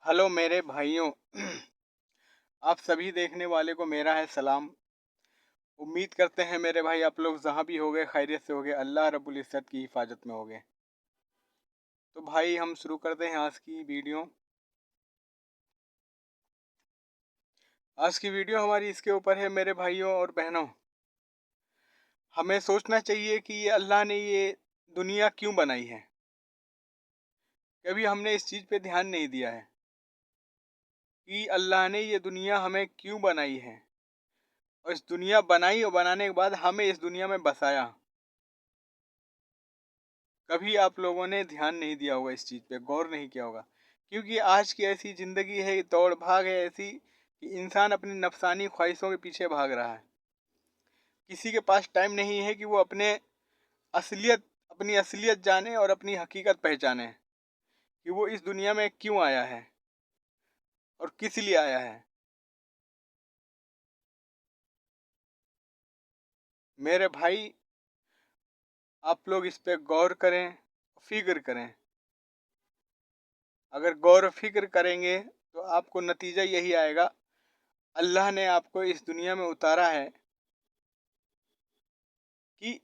Hello मेरे भाइयों। आप सभी देखने वाले को मेरा है सलाम। उम्मीद करते हैं मेरे भाई आप लोग जहाँ भी होंगे खैरियत से होंगे, अल्लाह रब्बुल इज़्ज़त की हिफाजत में होंगे। तो भाई हम शुरू करते हैं आज की वीडियो। आज की वीडियो हमारी इसके ऊपर है मेरे भाइयों और बहनों। हमें सोचना चाहिए कि ये अल्लाह ने ये दुनिया क्यों बनाई है। कभी हमने इस चीज़ पे ध्यान नहीं दिया है कि अल्लाह ने ये दुनिया हमें क्यों बनाई है, और इस दुनिया बनाई और बनाने के बाद हमें इस दुनिया में बसाया। कभी आप लोगों ने ध्यान नहीं दिया होगा, इस चीज़ पे गौर नहीं किया होगा, क्योंकि आज की ऐसी ज़िंदगी है, दौड़ भाग है ऐसी कि इंसान अपनी नफसानी ख्वाहिशों के पीछे भाग रहा है। किसी के पास टाइम नहीं है कि वो असलियत अपनी असलियत जाने और अपनी हकीकत पहचाने कि वो इस दुनिया में क्यों आया है और किस लिए आया है। मेरे भाई, आप लोग इस पे गौर करें, फिक्र करें। अगर गौर फिक्र करेंगे तो आपको नतीजा यही आएगा, अल्लाह ने आपको इस दुनिया में उतारा है कि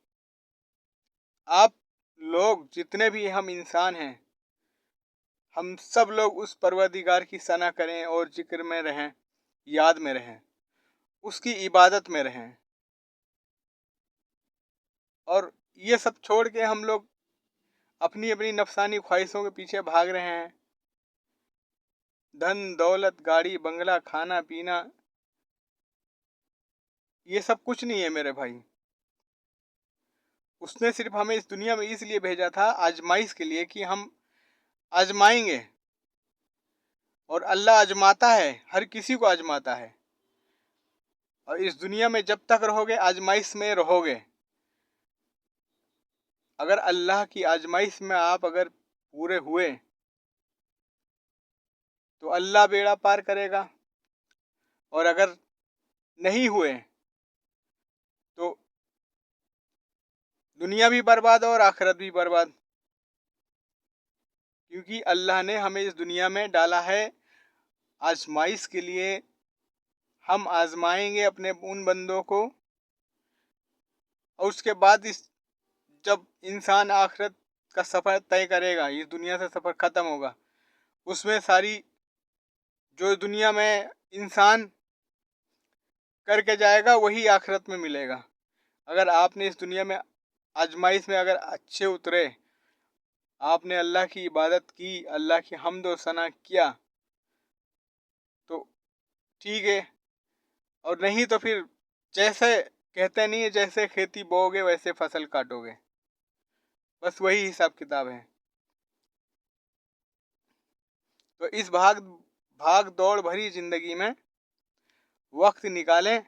आप लोग जितने भी हम इंसान हैं, हम सब लोग उस परवरदिगार की सना करें और जिक्र में रहें, याद में रहें, उसकी इबादत में रहें। और ये सब छोड़ के हम लोग अपनी अपनी नफसानी ख्वाहिशों के पीछे भाग रहे हैं। धन दौलत गाड़ी बंगला खाना पीना, ये सब कुछ नहीं है मेरे भाई। उसने सिर्फ हमें इस दुनिया में इसलिए भेजा था आजमाइश के लिए कि हम आजमाएंगे। और अल्लाह आजमाता है, हर किसी को आजमाता है। और इस दुनिया में जब तक रहोगे आजमाइश में रहोगे। अगर अल्लाह की आजमाइश में आप अगर पूरे हुए तो अल्लाह बेड़ा पार करेगा, और अगर नहीं हुए तो दुनिया भी बर्बाद और आखिरत भी बर्बाद। क्योंकि अल्लाह ने हमें इस दुनिया में डाला है आजमाइश के लिए। हम आजमाएंगे अपने उन बंदों को, और उसके बाद इस जब इंसान आखिरत का सफ़र तय करेगा, इस दुनिया से सफ़र ख़त्म होगा, उसमें सारी जो दुनिया में इंसान करके जाएगा वही आखिरत में मिलेगा। अगर आपने इस दुनिया में आजमाइश में अगर अच्छे उतरे, आपने अल्लाह की इबादत की, अल्लाह की हम्द व सना किया, तो ठीक है। और नहीं तो फिर जैसे कहते नहीं है, जैसे खेती बोओगे वैसे फसल काटोगे। बस वही हिसाब किताब है। तो इस भाग दौड़ भरी जिंदगी में वक्त निकालें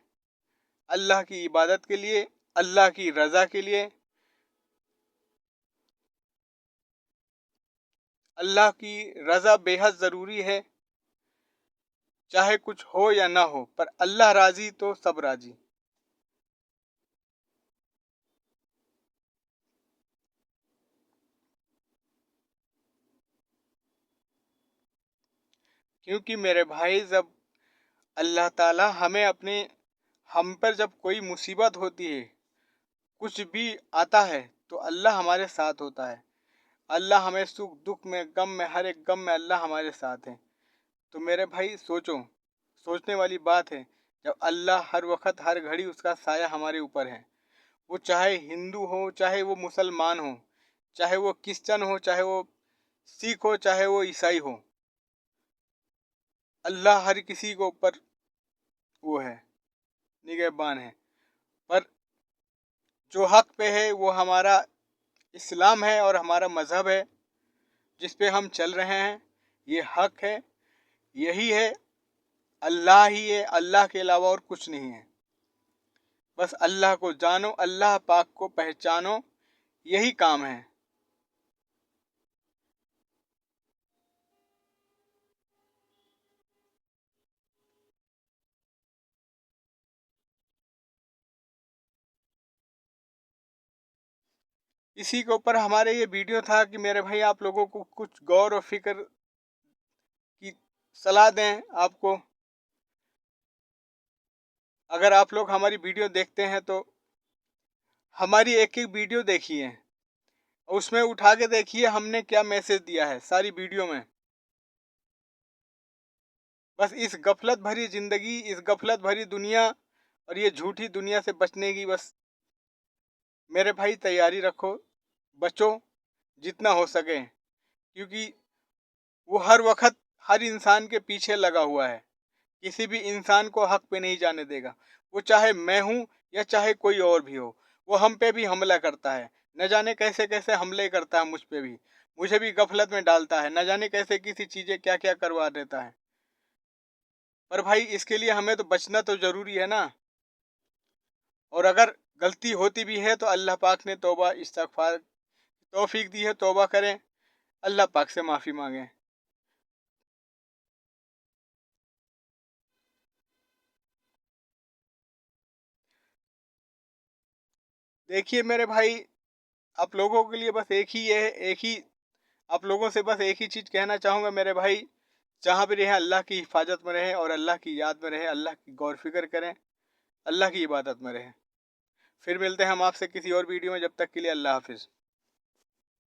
अल्लाह की इबादत के लिए, अल्लाह की रज़ा के लिए। अल्लाह की रज़ा बेहद ज़रूरी है, चाहे कुछ हो या ना हो, पर अल्लाह राज़ी तो सब राज़ी। क्योंकि मेरे भाई, जब अल्लाह ताला हम पर जब कोई मुसीबत होती है, कुछ भी आता है, तो अल्लाह हमारे साथ होता है। अल्लाह हमें सुख दुख में, गम में, हर एक गम में अल्लाह हमारे साथ है। तो मेरे भाई सोचो, सोचने वाली बात है, जब अल्लाह हर वक्त हर घड़ी उसका साया हमारे ऊपर है। वो चाहे हिंदू हो, चाहे वो मुसलमान हो, चाहे वो क्रिश्चन हो, चाहे वो सिख हो, चाहे वो ईसाई हो, अल्लाह हर किसी को ऊपर वो है, निगहबान है। पर जो हक पे है वो हमारा इस्लाम है और हमारा मज़हब है, जिस पे हम चल रहे हैं। ये हक है, यही है, अल्लाह ही है, अल्लाह के अलावा और कुछ नहीं है। बस अल्लाह को जानो, अल्लाह पाक को पहचानो, यही काम है। इसी के ऊपर हमारे ये वीडियो था कि मेरे भाई आप लोगों को कुछ गौर और फिक्र की सलाह दें आपको, अगर आप लोग हमारी वीडियो देखते हैं तो हमारी एक एक वीडियो देखिए, उसमें उठा के देखिए हमने क्या मैसेज दिया है सारी वीडियो में। बस इस गफलत भरी जिंदगी, इस गफलत भरी दुनिया और ये झूठी दुनिया से बचने की बस मेरे भाई तैयारी रखो, बचो जितना हो सके, क्योंकि वो हर वक्त हर इंसान के पीछे लगा हुआ है, किसी भी इंसान को हक पे नहीं जाने देगा। वो चाहे मैं हूं या चाहे कोई और भी हो, वो हम पे भी हमला करता है, न जाने कैसे कैसे हमले करता है मुझ पे भी, मुझे भी गफलत में डालता है, न जाने कैसे किसी चीजें क्या क्या करवा देता है। पर भाई इसके लिए हमें तो बचना तो जरूरी है ना। और अगर गलती होती भी है तो अल्लाह पाक ने तौबा इस्तगफार तौफीक दी है, तौबा करें, अल्लाह पाक से माफ़ी मांगें। देखिए मेरे भाई, आप लोगों के लिए बस एक ही ये है, एक ही आप लोगों से बस एक ही चीज़ कहना चाहूँगा मेरे भाई, जहाँ भी रहें अल्लाह की हिफाजत में रहें और अल्लाह की याद में रहें, अल्लाह की गौर फिक्र करें, अल्लाह की इबादत में रहें। फिर मिलते हैं हम आपसे किसी और वीडियो में, जब तक के लिए अल्लाह हाफिज़।